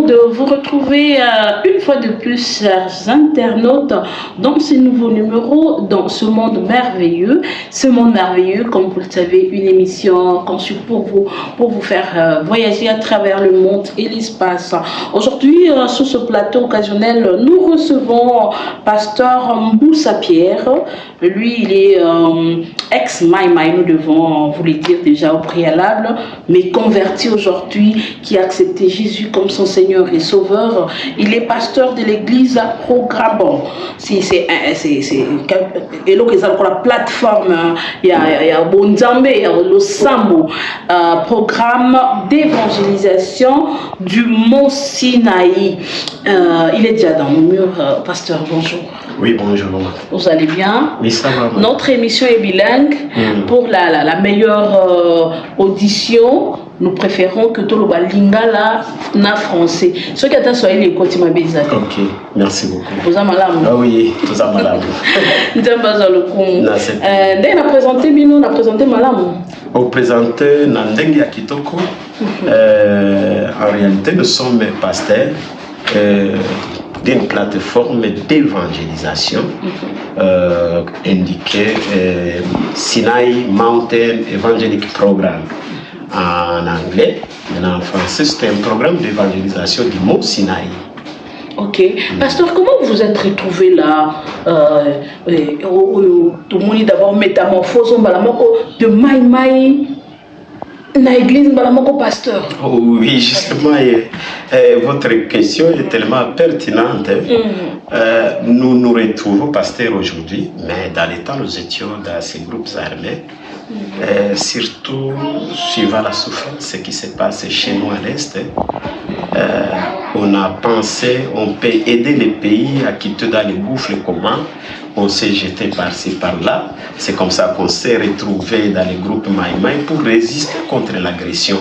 de vous retrouver une fois de plus, chers internautes, dans ce nouveau numéro, dans ce monde merveilleux. Ce monde merveilleux, comme vous le savez, une émission conçue pour vous faire voyager à travers le monde et l'espace. Aujourd'hui, sur ce plateau occasionnel, nous recevons Pasteur Mboussa Pierre. Lui, il est ex-Maïmaï, nous devons vous le dire déjà au préalable, mais converti aujourd'hui, qui a accepté Jésus comme son Seigneur et Sauveur. Il est pasteur de l'église Programme. C'est la plateforme, il y a Bonzambe, il y a le Sambo, programme d'évangélisation du Mont Sinaï. Il est déjà dans le mur. Pasteur, bonjour. Oui, bonjour. Vous allez bien? Oui, ça va. Notre émission est bilingue. Pour la meilleure audition, nous préférons que tout le lingala na français. Ce qui est à Swahili est côté mabeza. Ok, merci beaucoup. Vous avez malade? Ah oui, vous avez malade. Nous avons présenté Bino, on a présenté Malam. On présente Nandeng Yakitoko. En réalité, nous sommes pasteurs d'une plateforme d'évangélisation indiquée Sinai Mountain Evangelic Program en anglais. Maintenant en français, c'est un programme d'évangélisation du Mont Sinaï. Ok. Pasteur, comment vous êtes retrouvé là tout le monde d'abord métamorphose de Maïmaï dans l'église Balamoko pasteur. Oh, oui, justement, votre question est tellement pertinente. Nous nous retrouvons pasteurs aujourd'hui, mais dans les temps, nous étions dans ces groupes armés. Surtout suivant la souffrance, ce qui se passe chez nous à l'Est. On a pensé, on peut aider les pays à quitter dans les gouffres comment. On s'est jeté par-ci, par-là. C'est comme ça qu'on s'est retrouvé dans les groupes Maïmaï pour résister contre l'agression.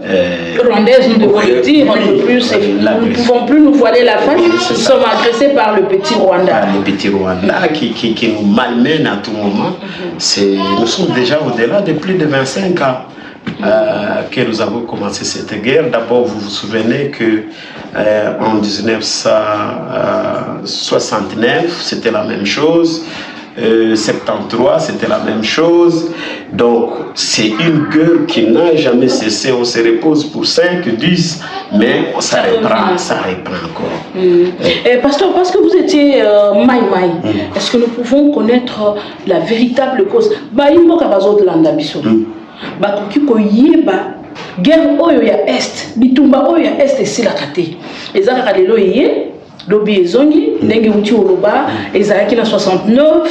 Rwandaise, nous devons le dire, nous ne pouvons plus nous voiler la face. Nous sommes agressés par le petit Rwanda. Par le petit Rwanda qui nous malmène à tout moment. Nous sommes déjà au-delà de plus de 25 ans. Que nous avons commencé cette guerre. D'abord, vous vous souvenez que en 1969, c'était la même chose. 73, c'était la même chose. Donc, c'est une guerre qui n'a jamais cessé. On se repose pour 5, 10, mais ça reprend encore. Pasteur, parce que vous étiez Maïmaï, est-ce que nous pouvons connaître la véritable cause? Bakoki koyeba guerre oyo ya est bitumba oyo ya est esilaka te ezalaka lelo ye lobi ezongi ndenge uti oloba ezalaki na 69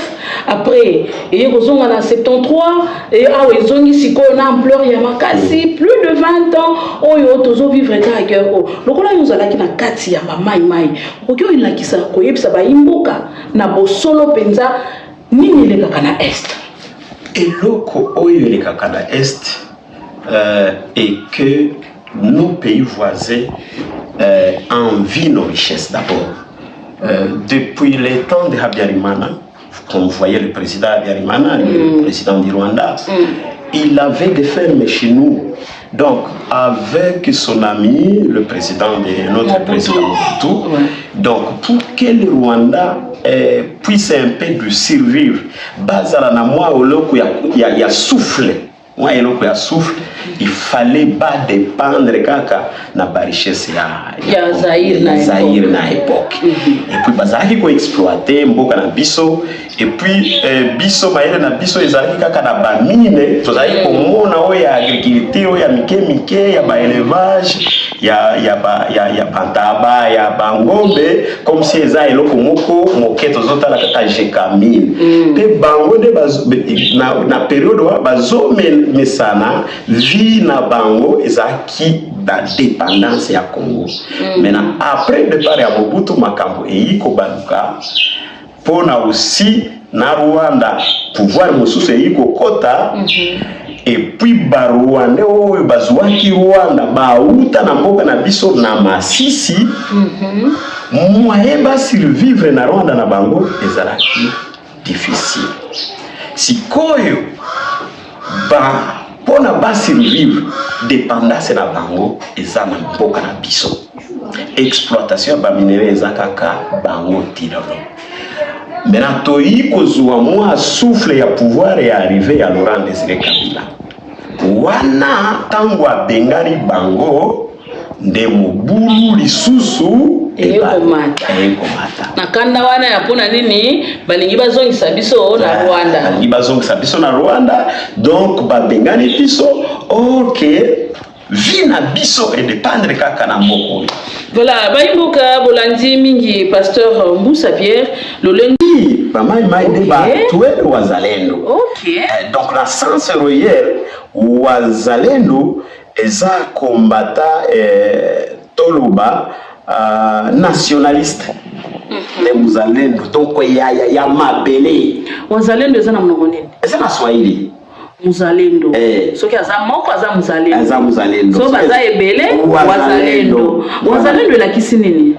après eye kozonga na 73 et awa ezongi sikoyo na ampleur ya makasi plus de 20 ans oyo tozo vivre ka guerre o lokola yo zalaki na kati ya Maïmaï okoki oyelakisa koyebisa bayimboka na bosolo penza nini lekaka na est. Et l'autre oyo le Kakana Est est que nos pays voisins envient nos richesses d'abord. Depuis les temps de Habyarimana, comme vous voyez le président Habyarimana, le président du Rwanda, il avait des fermes chez nous. Donc, avec son ami, le président de notre président Mobutu, donc pour que le Rwanda puisse un peu de survivre, bazala na moi oloko ya souffle, moi oloko ya souffle, il fallait pas dépendre kaka na ba richesse ya Zaïre na époque. Et puis bazaki ko exploiter mboka na biso et puis biso maele na biso ezalaki kaka na ba mine, tozali ko mona o ya agriculture ya mike ya ba élevage ya bantaba ya bangombe comme si eza eloko moko moketo zotala kaka jekamine pe bango de na période wa bazo mesana vie na bango ezaki da dépendance ya Congo. Maintenant après départ ya Mobutu makambo eyiko baluka pona aussi na Rwanda pouvoir mosusu eyiko kota. Et puis Rwanda oyo bazwaki Rwanda bauta na mboka na biso na Masisi moyen ba survivre na Rwanda na bango ezalaki difficile. Sikoyo pona ba survivre dépendance na bango eza na mboka na biso. exploitation ba minéraux ezakaka bango tilolo. Maintenant toyi kozwa moi souffle ya pouvoir et arriver à Laurent Désiré Kabila. Wana tango abengani bango nde mobulu lisusu ekomata. Na kanda wana yapona nini balingi bazongisa biso na Rwanda. Balingi bazongisa biso na Rwanda, donc babengani biso OK vina biso et dépendre kaka na moko. Voilà, baimboka bolandi mingi pasteur Mbusa Pierre lolengi ba mai de ba tuele wazalendo. OK. Donc la sens royal wazalendo eza kombata toluba nationaliste. Les muzalendo donc ya mabele. Wazalendo eza na mnoko nini? Eza na Swahili. Muzalendo. Soki aza moko aza muzalendo. Aza muzalendo. So baza ebele wazalendo. Wazalendo la kisi nini?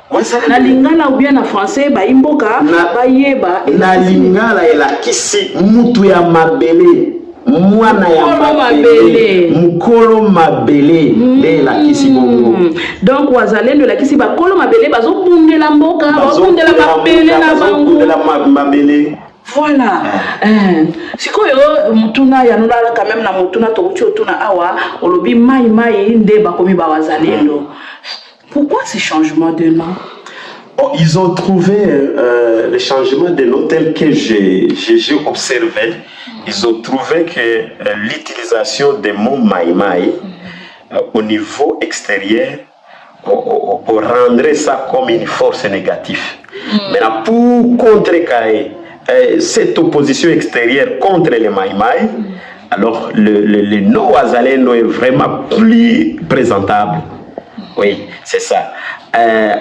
Na lingala ou bien na français ba imboka ba yeba na lingala la kisi mutu ya mabele. Mwana ya mabele mukolo mabele de la kisi bongo. Donc wazalendo la kisi ba kolo mabele bazo bundela mboka bazondela mabele na bango mabele. Voilà. Sikoyo mutuna ya nolala quand même na mutuna to utuna awa olobi mai nde bakomi ba wazalendo. Pourquoi ces changements de nom? Oh, ils ont trouvé le changement de nom tel que j'ai observé. Ils ont trouvé que l'utilisation des mots maïmaï au niveau extérieur rendrait ça comme une force négative. Maintenant, pour contrecarrer cette opposition extérieure contre les maïmaï, alors le nom wazalendo est vraiment plus présentable. Oui, c'est ça.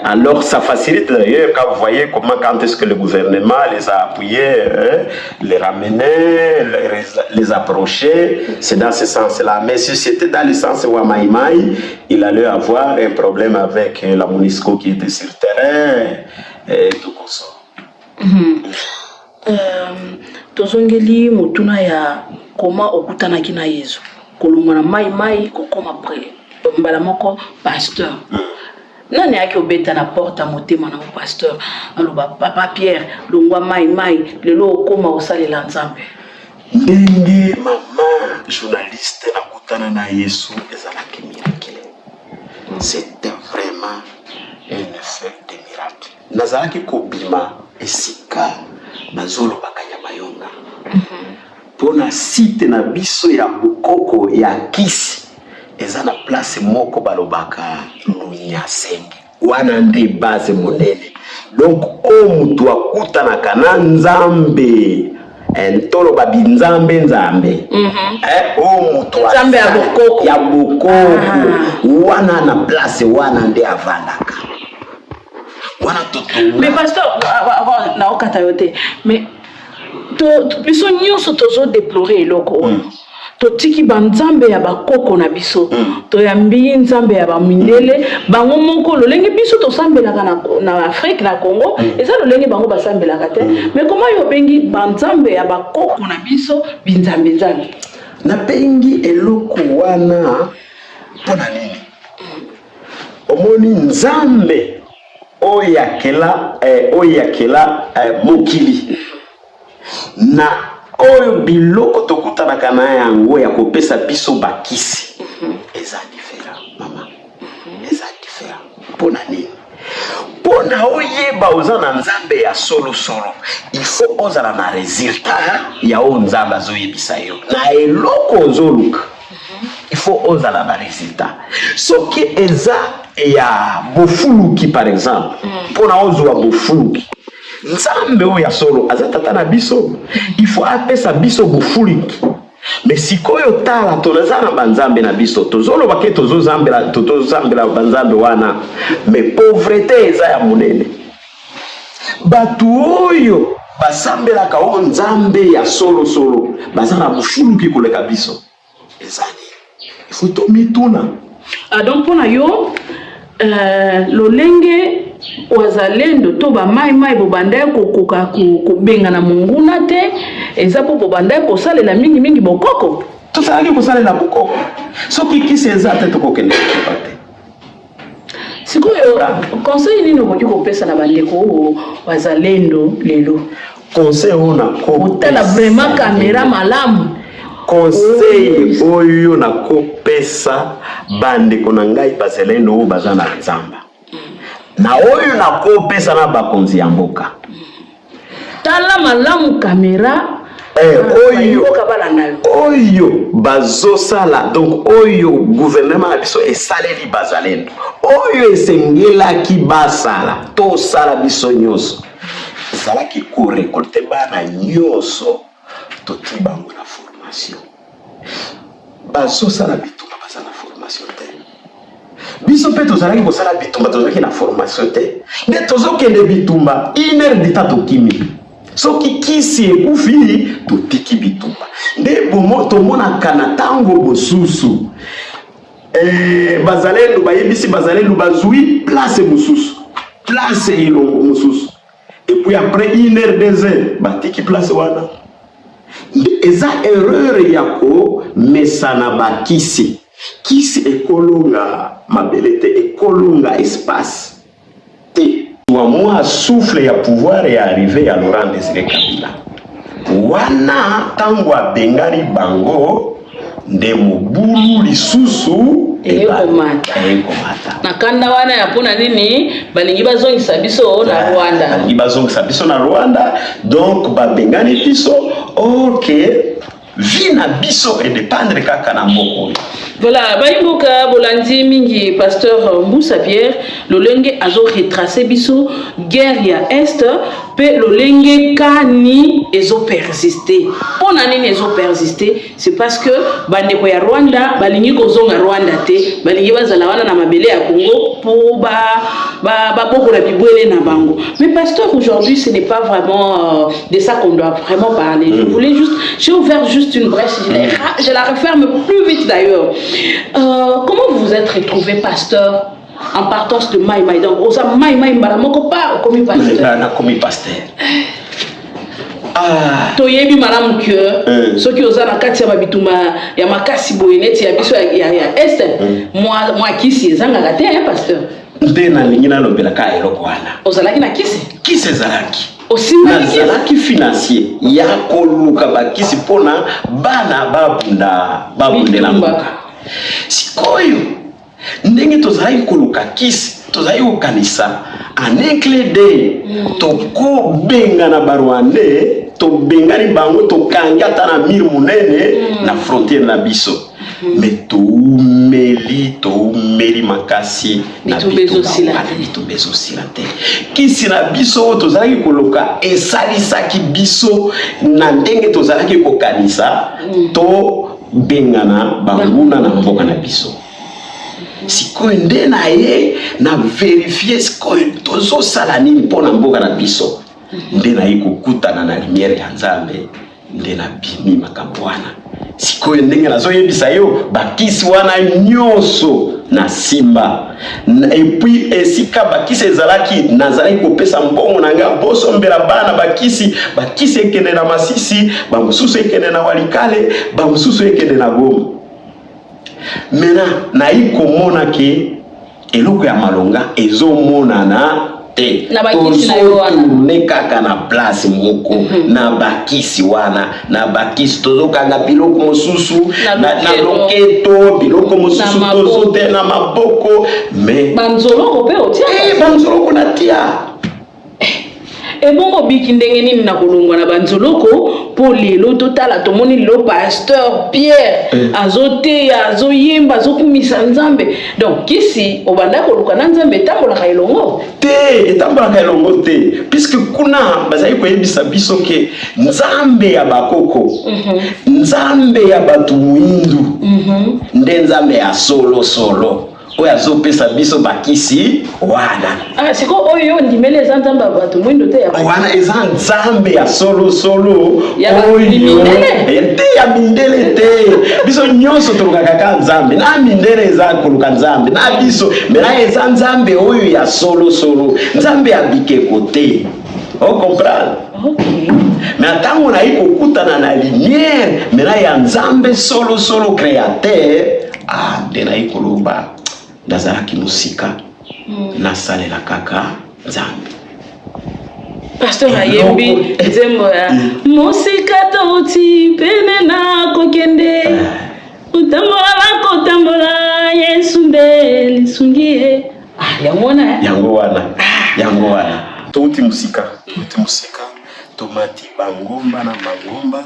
Alors ça facilite d'ailleurs quand vous voyez quand est-ce que le gouvernement les a appuyés, les ramenait, les approchait, c'est dans ce sens-là. Mais si c'était dans le sens où Maïmaï, il allait avoir un problème avec la MONUSCO qui était sur le terrain et tout comme ça. Tozongeli mutuna ya koma okutana kina Yesu kolumana Maïmaï kokoma près mbala moko pasteur. Nani yaki obeta na porte à motema na pasteur aloba papa Pierre longwa mai lelo okoma osalela nzambe. Ndenge mama journaliste na kutana na Yesu ezalaki miracle. C'était vraiment un effet de miracle. Nazalaki kobima esika bazolo bakanya bayonga. Pona site na biso ya bukoko ya kisi ezana place moko balobaka lunyasenge wana nde base monene. Donc omutu akutana kana nzambe entolo babinzambe nzambe omutu nzambe ya bukoko wana na place wana nde avandaka wana toto. Mais pasteur na okata yote mais biso nyonso tozo déplorer eloko totiki banzambe ya bakoko na biso toyambi nzambe ya bamindele bango moko lolenge biso tosambelaka na Afrique na Congo eza lolenge bango basambelaka te. Mais comment yo bengi banzambe ya bakoko na biso binzambe na bengi eloko wana pona nini? Omoni nzambe oyakela mokili na oyo biloko tokutanaka na yango ya kopesa biso bakisi eza différent mama, eza différent. Pona nini? Pona oyeba oza na nzambe ya solo il faut ozala na résultat ya o nzambe azoyebisa yo na eloko ozoluka. Il faut ozala na résultat. Soki eza ya bofuluki par exemple, pona ozwa bofuluki nzambe oya solo azatata na biso, il faut apesa biso bofuluki. Mais sikoyo tala tolazana banzambe na biso tozolo bake tozozambela banzambe wana, mais pauvreté eza ya munene. Batu oyo basambelaka o nzambe ya solo bazana bofuluki koleka biso ezani. Il faut tomituna. Donc pona yo lolenge wazalendo to ba mai bo bandaye kokoka kobenga na munguna te eza po bandaye kosalela mingi bokoko tosalaki kosalela bokoko soki kisi eza te tokokende kopate. sikoyo conseil nini okoki kopesa na bandeko bazalendo lelo? Conseil on a otala vraiment caméra malamu. Conseil oyo na kopesa bandeko na ngai bazalendo oyo baza na nzamba. Na oyo na kopesa na bakonzi ya mboka. Tala malamu caméra. Oyo bazosala, donc oyo gouvernement biso esaleli bazalendo, oyo esengelaki basala to sala biso nyonso ezalaki korekolte bana nyonso toti bango na formation. Bazosala bitumba baza na formation te, biso mpe tozalaki kosala bitumba tozalaki na formation te, nde tozokende bitumba 1 heure de temps tokimi. Soki kisi ekufi totiki bitumba nde bomo tomona kana tango bosusu bazalendo bayebisi bazalendo bazui place mosusu, place ilongo mosusu, et puis après 1 heure 2 heures batiki place wana. Eza erreur yako mesana bakisi kisi ekolonga mabelete ekolonga espace te. Moi souffle ya pouvoir et arrivé à Laurent Désiré Kabila. Wana tango abengani bango nde mobulu lisusu ekomata. Na kanda wana ya pona nini balingi bazongisa biso na Rwanda. Balingi bazongisa biso na Rwanda, donc babengani biso OK. Vina biso et dépendre kaka na mboko. Voilà, baimboka bolandi mingi pasteur Mboussa Pierre lolenge azo retracer biso guerre ya est pe lolenge kani ezo persister. Pona nini ezo persister? C'est parce que bandeko ya Rwanda balingi kozonga Rwanda te, balingi bazala wana na mabele ya Congo pour ba boko la bibwele na bango. Mais pasteur, aujourd'hui ce n'est pas vraiment de ça qu'on doit vraiment parler. J'ai ouvert juste une brèche, je la referme plus vite d'ailleurs. Comment vous vous êtes retrouvé pasteur en partance de Mai Mai? Donc, osa Mai Mai Mbaramoko pas comme pasteur. Comme pasteur. Toyebi madame que ceux qui osent na kati ya babituma ya makasi boyeneti ya biso ya est moi kisi ezanga la te pasteur. Ndena lingina lobela ka eloko wana. Ozalaki na kisi? Kisi ezalaki. Nazalaki financier ya koluka bakisi pona bana babundela mboka. Sikoyo ndenge tozali koluka kisi tozali kokanisa anekle de toko benga na barwande to bengani bango to kanga tana mir munene na frontière na biso. Mais to meli makasi na bitumbezo silate kisi na biso tozalaki koloka esalisaki biso na ndenge tozalaki kokanisa to bengana banguna na mboka na biso. Sikoyo nde na ye na vérifier sikoyo tozosala nini mpona mboka na biso, nde na ye kokutana na lumière ya Nzambe, nde na bimi makambo wana. Sikoyo ndenge nazoyebisa yo bakisi wana nyonso na simba, et puis esika bakisi ezalaki nazalaki kopesa mbongo na nga boso mbela bana bakisi ekende na Masisi, bamususu ekende na Walikale, bamususu ekende na Goma. Mena na ikomona ke eloko ya malonga ezomonana te na bakisi na yo wana nekaka na place moko na bakisi wana na bakisi tozokanga biloko mosusu na loketo biloko mosusu tozote na maboko me banzoloko pe otia banzoloko na tia ebongo biki ndenge nini na kolongwa na banzoloko po lelo totala tomoni lo pasteur Pierre azote azoyemba azokumisa Nzambe. Donc kisi obanda koluka na Nzambe tambolaka elongo te etambolaka elongo te, puisque kuna bazali koyebisa biso ke Nzambe ya bakoko Nzambe ya batu muindu nde Nzambe ya solo oya zopesa biso bakisi wana. Siko oyo ndimele Nzambe ya batu muindu te ya wana eza Nzambe ya solo oyo te ya mindele te. Biso nyonso tolukaka ka Nzambe na mindele eza koluka Nzambe na biso mena eza Nzambe oyo ya solo Nzambe ya bikeko te. On comprend? Okay. Mais tango na iko kutana na lumière mena ya Nzambe solo créateur de na iko loba ndazalaki musika nasalela kaka nzambe. Pasteur Ayembi nzembo ya mosika touti pene na kokende utambola Yesu nde lisungie yango wana touti musika tomati bangomba na mangomba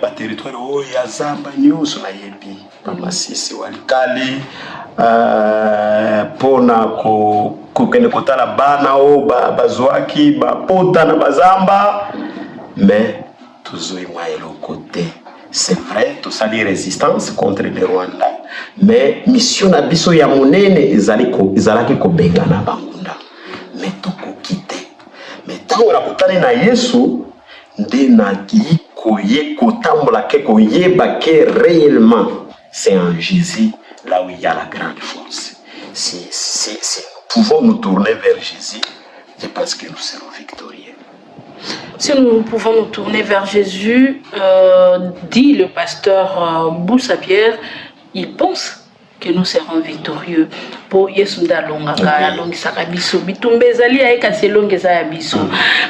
ba territoire oyo ya Zamba nyonso na yebi Masisi Walikale pona kokende kotala bana o bazwaki bapota na bazamba mais tozoi mwaelo côté c'est vrai tosali résistance contre le Rwanda mais mission na biso ya monene ezalaki kobenga na bangunda mais tokokite mais tango na kotane na Yesu nde na koye kotambola ke koyeba ke réellement c'est en Jésus là où il y a la grande force. Si nous pouvons nous tourner vers Jésus, je pense que nous serons victorieux. Si nous pouvons nous tourner vers Jésus, dit le pasteur Boussa Pierre, il pense que nous serons victorieux. Pour Yesu ndalongaka alongisaka biso bitumba ezali ayeka selongeza ya biso.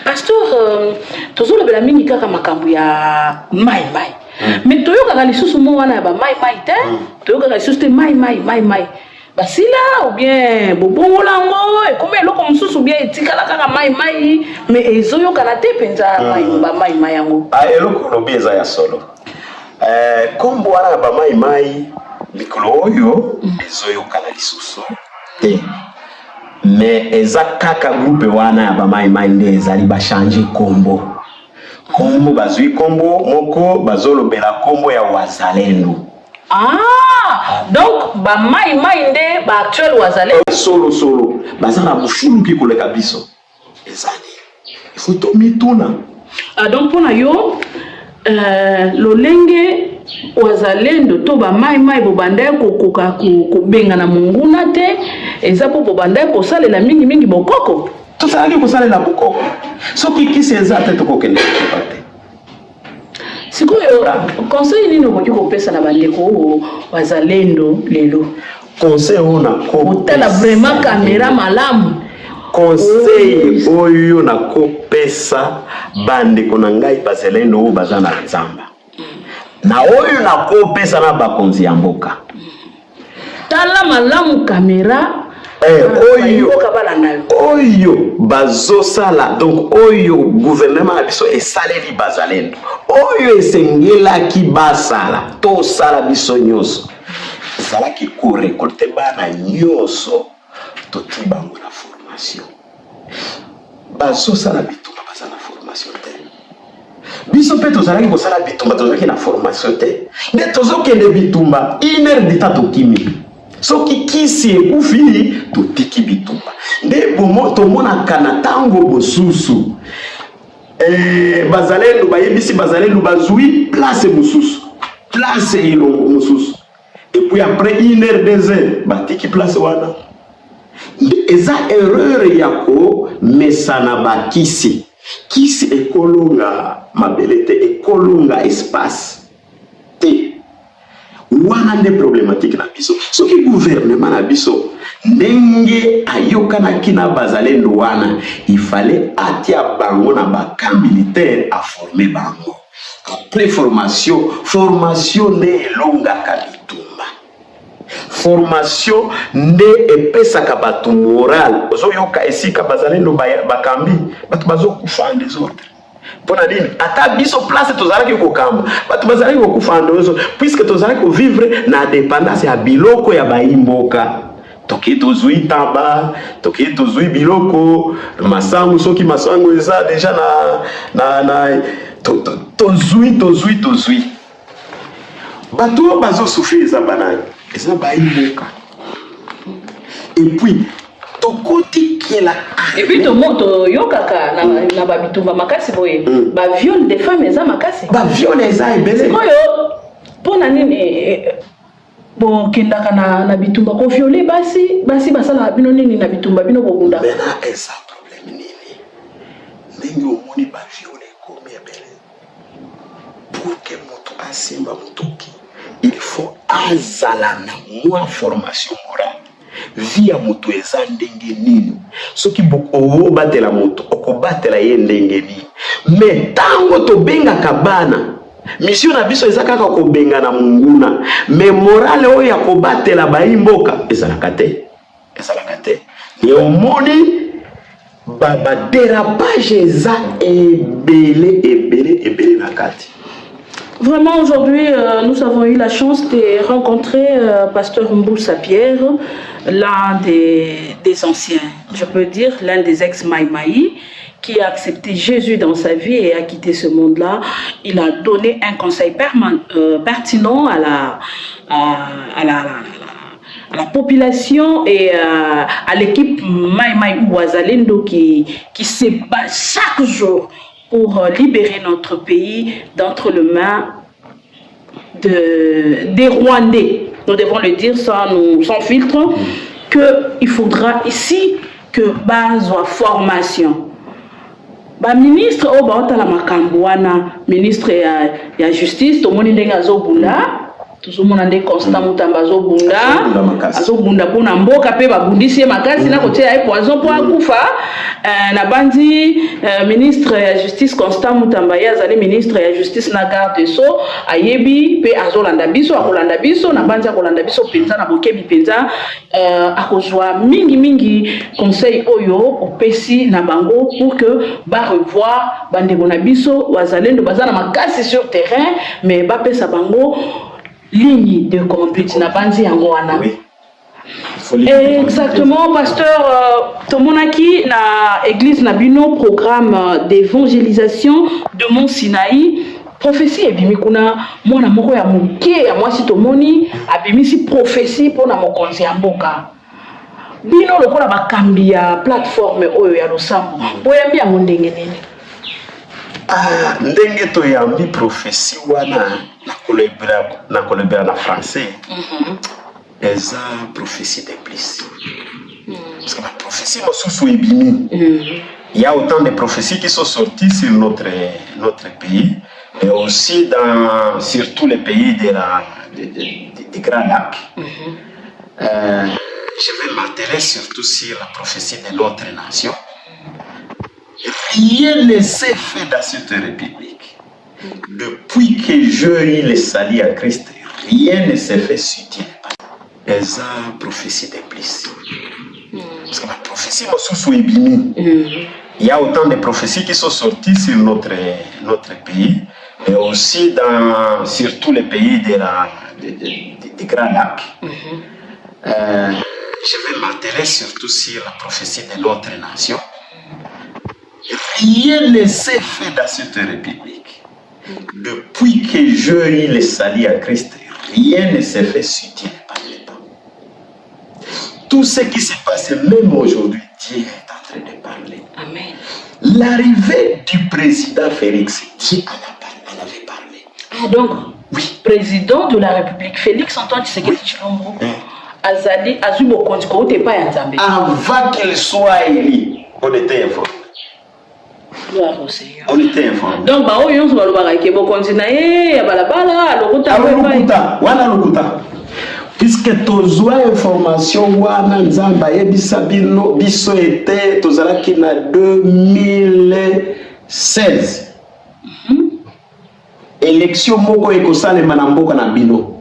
Pasteur tozolobela mingi kaka makambo ya mai. Mais toyokaka lisusu mo wana ya ba mai te, toyokaka lisusu te mai. Basila ou bien bobongolango e comme eloko mususu bien etikala kaka mai mais ezoyokana te penza mai yango. Eloko lobi eza ya solo. Kombo wana ba mai mikolo oyo ezoyokana lisusu te. Mais eza kaka groupe wana ya ba mai nde ezali ba changer kombo. Kombo bazui kombo moko bazolobela kombo ya wazalendo. Donc ba mai nde ba actuel wazalendo solo bazana bushulu ki koleka biso ezali il faut to mituna. Donc pona yo lolenge wazalendo to ba mai bobanda kokoka kobenga na monguna te eza po bobanda ko salela mingi bokoko to sali ko salela bokoko soki kisi eza te to kokende te. Sikoyo conseil nini okoki kopesa na bandeko wazalendo lelo? Conseil ona kotala vraiment caméra malamu. Conseil oyo na kopesa bandeko na ngai bazalendo oyo bazana nzamba. Na oyo na kopesa na bakonzi ya mboka. Tala malamu caméra oyo bazosala donc oyo gouvernement na biso esaleli bazalendo oyo esengelaki basala to sala biso nyonso ezalaki korekolte bana nyonso toti bango na formation bazosala bitumba baza na formation te biso pe tozalaki kosala bitumba tozalaki na formation te nde tozokende bitumba 1 heure d'état tokimi soki kisi ekufi totiki bitumba nde tomonaka na ntango bosusu bazalendo bayebisi bazalendo bazwi place mosusu place elongo mosusu et puis après 1 heure 2 heures batiki place wana eza erreur ya komesana bakisi kisi ekolonga mabele te ekolonga espace te wana nde problématique na biso soki gouvernement na biso ndenge ayokanaki na bazalendo wana il fallait atia bango na baka militaire a former bango après formation nde elongaka bitumba formation nde epesaka bato moral ozoyoka esika bazalendo bakambi bato bazokufa en désordre. Pona nini ata biso place tozalaki kokamba bato bazalaki kokufa en désordre puisque tozalaki vivre na dépendance ya biloko ya baimboka toki tozui taba toki tozui biloko masangu soki masangu eza déjà na tozui bato bazo souffrir eza banani eza baimboka et puis tokoti kela et puis to moto yokaka na babitumba makasi boye ba viol des femmes eza makasi ba viol eza ebele koyo pona nini bon kendaka na bitumba ko violer basi basala bino nini na bitumba bino bokunda mena eza problème nini ndenge omoni ba violer comme ebele pour que moto asimba motoki il faut azala na moi formation morale via moto eza ndenge nini soki obatela moto okobatela ye ndenge nini mais tango tobengaka bana mission na biso eza kaka kobengana munguna mais morale oyo ya kobatela bayimboka ezalaka te ye omoni dérapage eza ebele na kati. Vraiment, aujourd'hui, nous avons eu la chance de rencontrer Pasteur Mboussa Pierre, l'un des anciens, je peux dire, l'un des ex-Maïmaï, qui a accepté Jésus dans sa vie et a quitté ce monde-là. Il a donné un conseil pertinent à la population et à l'équipe Maïmaï Ouazalendo qui se bat chaque jour pour libérer notre pays d'entre les mains des Rwandais. Nous devons le dire sans filtre, qu'il faudra ici que base soit formation. Ministre la ministre ya justice, tout le monde est tout le monde est constant mutamba azobunda pona mboka pe babundisi makasi na kotia poison pour akufa na bandi ministre ya justice Constant Mutamba yazali ministre ya justice na garde so ayebi pe azolanda biso akolanda biso na bandi akolanda biso penza na bokebi penza akozwa mingi conseil oyo opesi na bango pour que ba revoir bande bona biso wazalendo bazana makasi sur terrain mais ba pesa bango ligne de conduite na bandi yango wana. Oui. Exactement, pasteur Tomonaki na église Nabino programme d'évangélisation de Mont Sinaï. Prophétie ebimi kuna mwana moko ya muke ya mwasi tomoni abimisi prophétie pona mokonzi ya mboka. Bino lokola bakambi ya plateforme oyo ya losambo. Boyambi ya ndenge nini? Ndenge to yambi prophétie wana na kolebera na français. Eza prophétie d'Église. Parce que la prophétie mosusu ebimi. Il y a autant de prophéties qui sont sorties sur notre pays, mais aussi sur tous les pays des Grands Lacs. Je vais m'atteler surtout sur la prophétie de notre nation. Rien ne s'est fait dans cette république. Depuis que j'ai eu le salut à Christ, rien ne s'est fait soutien. Eza prophétie d'Église. Parce que la prophétie mosusu ebimi. Il y a autant de prophéties qui sont sorties sur notre pays, mais aussi sur tous les pays des Grands Lacs. Je vais m'atteler surtout sur la prophétie de notre nation. Rien ne s'est fait dans cette république. Depuis que j'ai eu le salut à Christ, rien ne s'est fait soutien par l'État. Tout ce qui s'est passé, même aujourd'hui, Dieu est en train de parler. Amen. L'arrivée du président Félix, Dieu en avait parlé. Ah donc, oui. Président de la République, Félix Antoine Tshisekedi Tshilombo, Azali, Azubo Kondiko, t'es pas Nzambe. Avant qu'il soit élu, on était informé. On était informé. Donc, bah, on se va le barrer, bon continent, ya balabala, lokuta. Puisque tozwa information wana nzamba yebisa bino biso ete tozalaki na 2016. Élection moko ekosalema na mboka na bino.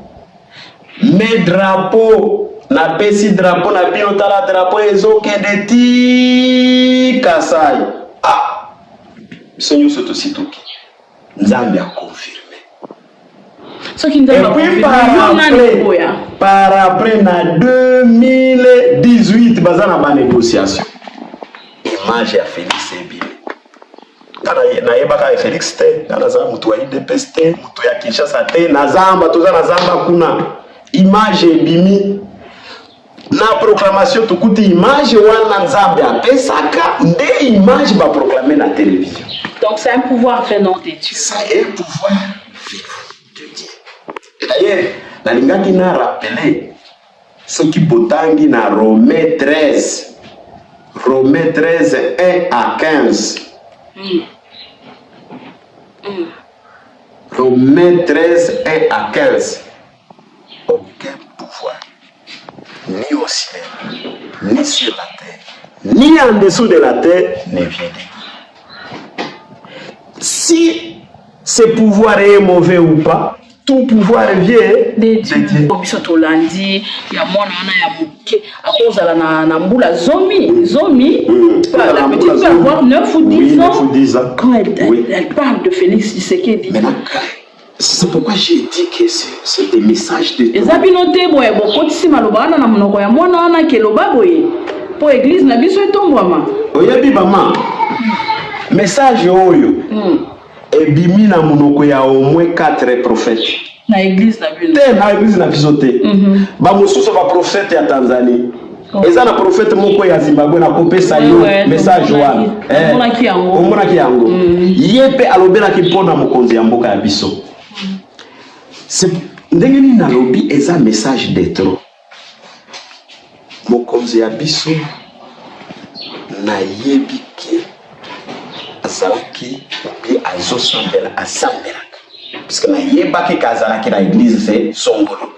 Mais drapeau na pesi drapeau na bino tala drapeau ezokende ti Kasai. Ah. Biso nyonso tosituki. Nzambe a confirmé. Et puis par après, en 2018, il y a une négociation. Image à Félix Ebile. Quand il y a Félix, il y a IDPST, Kinshasa, image Ebimi. La proclamation, tout coûte image, wana Nzambe a pesaka, des images va proclamer la télévision. Donc c'est un pouvoir venant de Dieu. C'est un pouvoir venant de Dieu. D'ailleurs, la lingaki na rappelé ce qui botangi na Romains 13. Romains 13, 1 à 15. Romains 13, 1 à 15. Aucun pouvoir, ni au ciel, ni sur la terre, ni en dessous de la terre, ne vient de lui. Si ce pouvoir est mauvais ou pas, tout pouvoir vient de Dieu. Biso tolandi ya mwana wana ya muke akozala na mbula zomi la petite peut avoir 9 ou 10 ans quand elle parle de Félix Tshisekedi. C'est pourquoi j'ai dit que c'est des messages de Dieu. Ezabinote boye bokotisi maloba wana na monoko ya mwana wana ke loba boye po église na biso etombwama. Oyebi mama message oyo ebimi na monoko ya au moins 4 prophètes. Na église na biso. Na église na biso te. Ba mosusu ba prophète ya Tanzanie. Eza na prophète moko ya Zimbabwe na kopesa yo message wana. Omona ki yango. Yepe alobela ki pona mokonzi ya mboka ya biso. Ndenge nini nalobi eza message de trop. Mokonzi ya biso na yebi ke azalaki bi azosambela asambelaka. Parce que na yebaki kazalaki na église c'est songolo.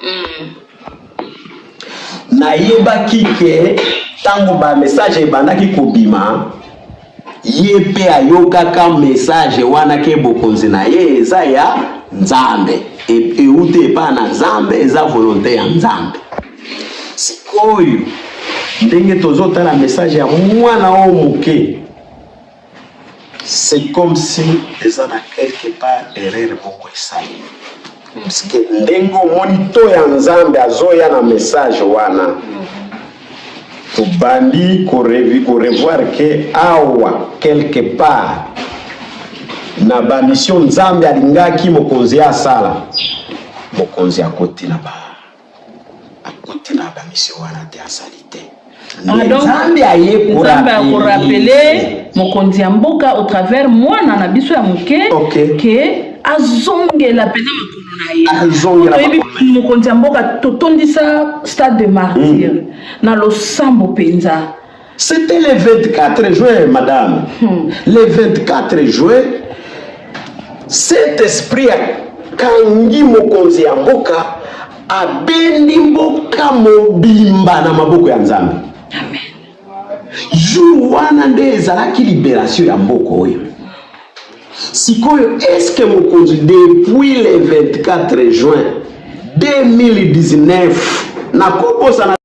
Na yebaki ke tango ba message ebandaki kobima yepe ayokaka message wana ke bokonzi na ye eza ya Nzambe eute pa na Nzambe eza volonté ya Nzambe. Sikoyo ndenge tozotala message ya mwana o muke, c'est comme si eza na quelque part erreur moko esali. Parce que ndenge monito ya Nzambe azoya na message wana tobandi ko revoir que awa quelque part na ba mission Nzambe alingaki mokonzi ya sala mokonzi akoti na ba mission wana te asalite. Nzambe aye ko rappeler mokonzi ya mboka au travers mwana na biso ya muke que azongela pena makolo na ye. Mokonzi ya mboka totondisa stade de martyr na losambo penza. C'était le 24 juin, madame. Le 24 juin, cet esprit a kangi mokonzi ya mboka abendi mboka mobimba na maboko ya Nzambe. Amen. Jour wana nde ezalaki libération ya mboka oyo. Sikoyo, est-ce que mokonzi depuis le 24 juin 2019 na koposa na